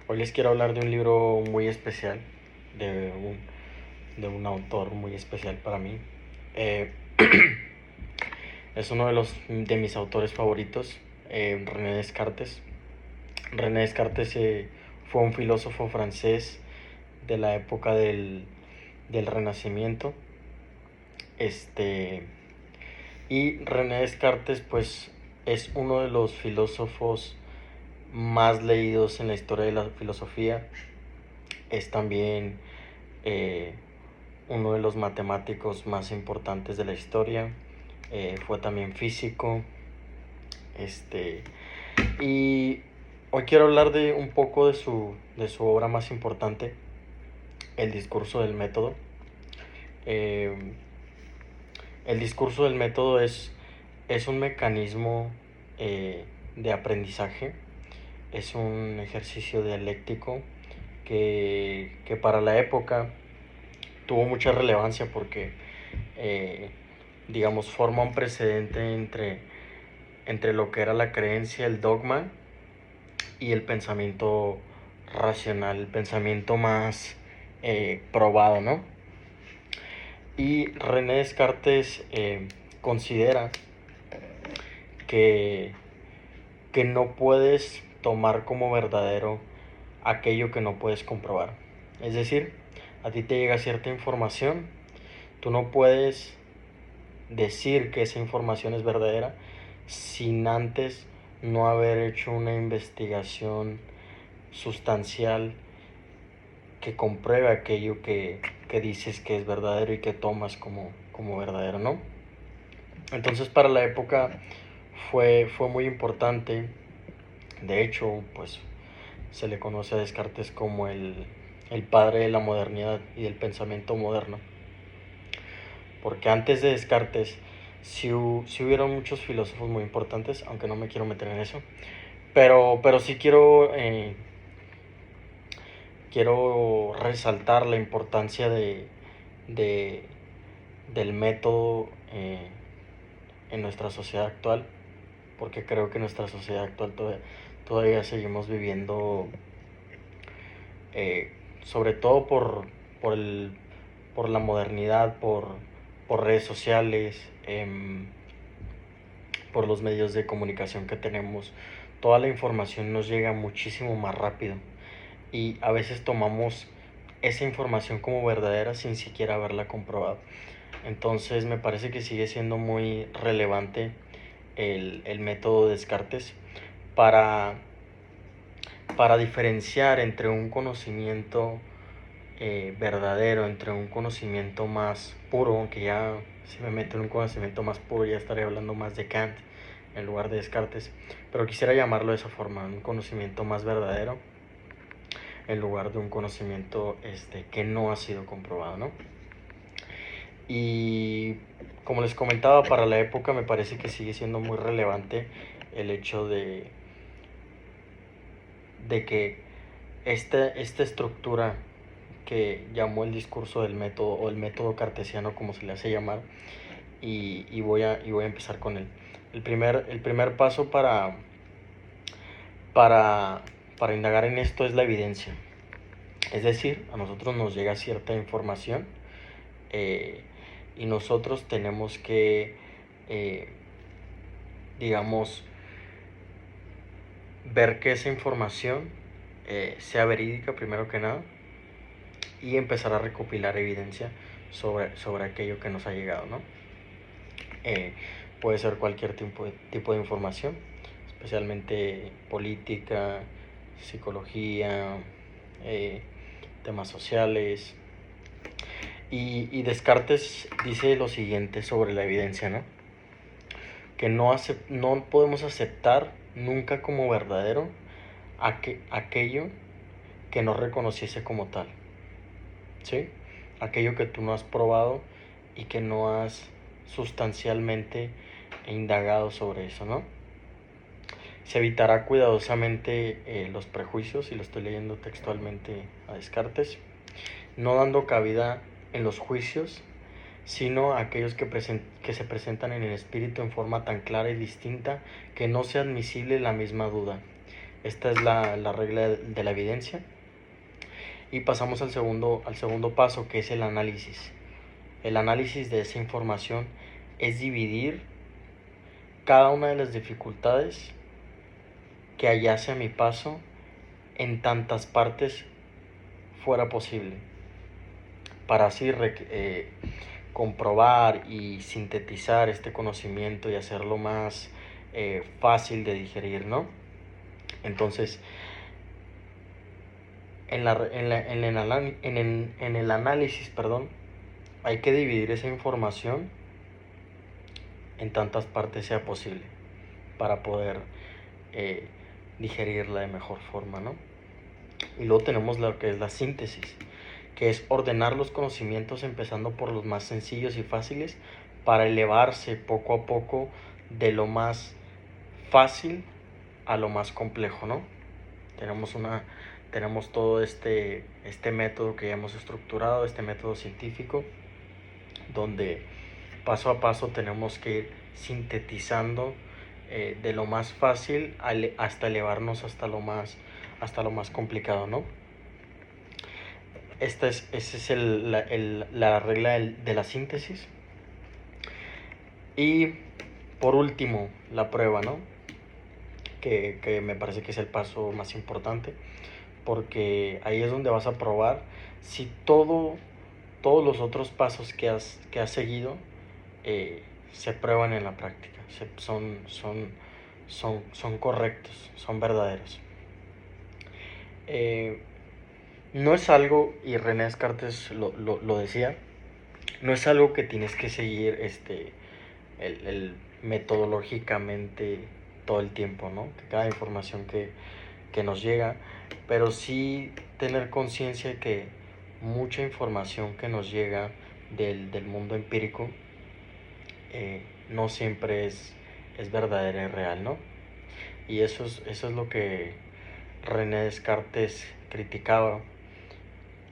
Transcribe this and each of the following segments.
Hoy les quiero hablar de un libro muy especial, de un autor muy especial para mí. Eh, es uno de mis autores favoritos, René Descartes. René Descartes fue un filósofo francés de la época del Renacimiento. Este, y René Descartes, pues, es uno de los filósofos más leídos en la historia de la filosofía. Es también eh, uno de los matemáticos más importantes de la historia. Fue también físico. Este, y hoy quiero hablar de un poco de su obra más importante, El discurso del método. Eh, el discurso del método es un mecanismo de aprendizaje, es un ejercicio dialéctico que para la época tuvo mucha relevancia porque, eh, digamos, forma un precedente entre lo que era la creencia, el dogma y el pensamiento racional, el pensamiento más probado, ¿no? Y René Descartes considera que, que no puedes tomar como verdadero aquello que no puedes comprobar. Es decir, a ti te llega cierta información, tú no puedes decir que esa información es verdadera sin antes no haber hecho una investigación sustancial que compruebe aquello que dices que es verdadero y que tomas como verdadero, ¿no? Entonces para la época fue muy importante. De hecho, pues se le conoce a Descartes como el padre de la modernidad y del pensamiento moderno. Porque antes de Descartes sí hubieron muchos filósofos muy importantes, aunque no me quiero meter en eso. Pero sí quiero resaltar la importancia de, del método en nuestra sociedad actual, porque creo que en nuestra sociedad actual todavía seguimos viviendo, sobre todo por, el, por la modernidad, por redes sociales, por los medios de comunicación que tenemos. Toda la información nos llega muchísimo más rápido y a veces tomamos esa información como verdadera sin siquiera haberla comprobado. Entonces me parece que sigue siendo muy relevante el método de Descartes para, para diferenciar entre un conocimiento verdadero, entre un conocimiento más puro, aunque ya si me meto en un conocimiento más puro ya estaré hablando más de Kant en lugar de Descartes, pero quisiera llamarlo de esa forma, un conocimiento más verdadero en lugar de un conocimiento que no ha sido comprobado, ¿no? Y como les comentaba, para la época me parece que sigue siendo muy relevante el hecho de que esta estructura que llamó el discurso del método o el método cartesiano, como se le hace llamar, y voy a empezar con él. El primer paso para, para indagar en esto es la evidencia. Es decir, a nosotros nos llega cierta información y nosotros tenemos que, eh, digamos, ver que esa información sea verídica primero que nada y empezar a recopilar evidencia sobre aquello que nos ha llegado, ¿no? Puede ser cualquier tipo de información, especialmente política, psicología, temas sociales. Y Descartes dice lo siguiente sobre la evidencia, ¿no? Que no podemos aceptar nunca como verdadero aquello que no reconociese como tal, ¿sí? Aquello que tú no has probado y que no has sustancialmente indagado sobre eso, ¿no? Se evitará cuidadosamente los prejuicios, y lo estoy leyendo textualmente a Descartes, no dando cabida en los juicios, sino aquellos que se presentan en el espíritu en forma tan clara y distinta que no sea admisible la misma duda. Esta es la regla de la evidencia. Y pasamos al segundo paso, que es el análisis. El análisis de esa información es dividir cada una de las dificultades que hallase a mi paso en tantas partes fuera posible, para así comprobar y sintetizar este conocimiento y hacerlo más fácil de digerir, ¿no? Entonces, en el análisis, perdón, hay que dividir esa información en tantas partes sea posible para poder digerirla de mejor forma, ¿no? Y luego tenemos lo que es la síntesis, que es ordenar los conocimientos empezando por los más sencillos y fáciles para elevarse poco a poco de lo más fácil a lo más complejo, ¿no? Tenemos todo este método que ya hemos estructurado, este método científico, donde paso a paso tenemos que ir sintetizando de lo más fácil hasta elevarnos hasta lo más complicado, ¿no? Esa es la regla de la síntesis. Y por último, la prueba, ¿no? Que me parece que es el paso más importante, porque ahí es donde vas a probar si todos los otros pasos que has seguido se prueban en la práctica, son correctos, son verdaderos. No es algo, y René Descartes lo decía, no es algo que tienes que seguir el metodológicamente todo el tiempo, ¿no? Que cada información que nos llega, pero sí tener conciencia de que mucha información que nos llega del mundo empírico no siempre es verdadera y real, ¿no? Y eso es lo que René Descartes criticaba,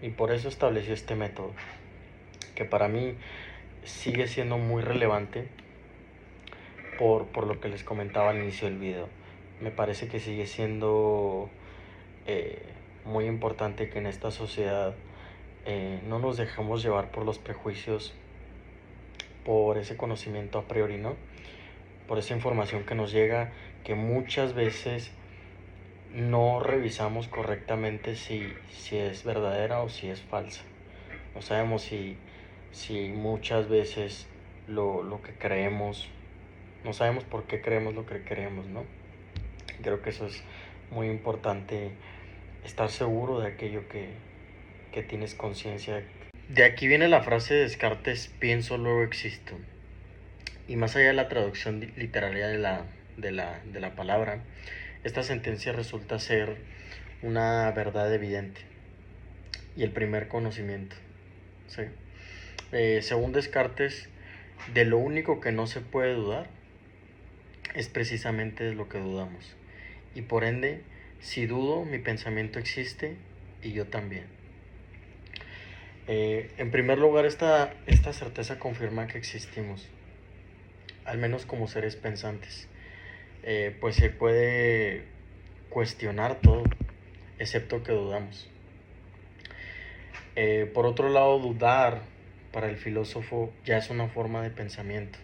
y por eso estableció este método, que para mí sigue siendo muy relevante por lo que les comentaba al inicio del video. Me parece que sigue siendo muy importante que en esta sociedad no nos dejemos llevar por los prejuicios, por ese conocimiento a priori, ¿no? Por esa información que nos llega, que muchas veces no revisamos correctamente si es verdadera o si es falsa. No sabemos si muchas veces lo que creemos, no sabemos por qué creemos lo que creemos, ¿no? Creo que eso es muy importante, estar seguro de aquello que tienes conciencia. De aquí viene la frase de Descartes: pienso, luego existo. Y más allá de la traducción literaria de la palabra, esta sentencia resulta ser una verdad evidente y el primer conocimiento, ¿sí? Según Descartes, de lo único que no se puede dudar es precisamente de lo que dudamos. Y por ende, si dudo, mi pensamiento existe y yo también. En primer lugar, esta certeza confirma que existimos, al menos como seres pensantes. Pues se puede cuestionar todo, excepto que dudamos. Por otro lado, dudar para el filósofo ya es una forma de pensamiento.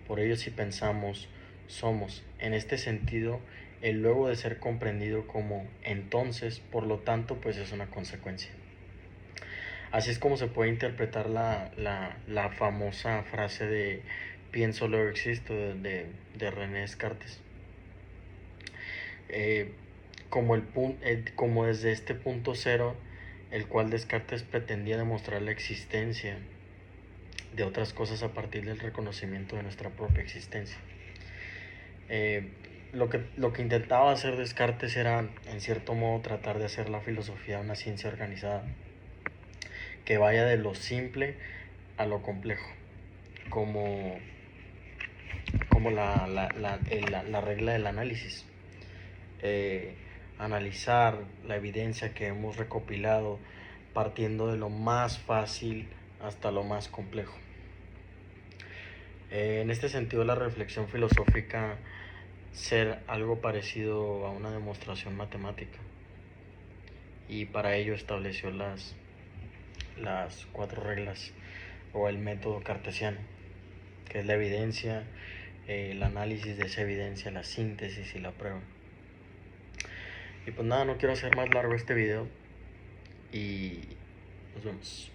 Por ello, si pensamos, somos. En este sentido, el luego de ser comprendido como entonces, por lo tanto, pues es una consecuencia. Así es como se puede interpretar la famosa frase de pienso, luego existo, de René Descartes. Como desde este punto cero, el cual Descartes pretendía demostrar la existencia de otras cosas a partir del reconocimiento de nuestra propia existencia. Lo que intentaba hacer Descartes era, en cierto modo, tratar de hacer la filosofía una ciencia organizada, que vaya de lo simple a lo complejo, como la regla del análisis. Analizar la evidencia que hemos recopilado partiendo de lo más fácil hasta lo más complejo. En este sentido, la reflexión filosófica ser algo parecido a una demostración matemática, y para ello estableció las 4 reglas o el método cartesiano, que es la evidencia, el análisis de esa evidencia, la síntesis y la prueba. Y pues nada, no quiero hacer más largo este video y nos vemos.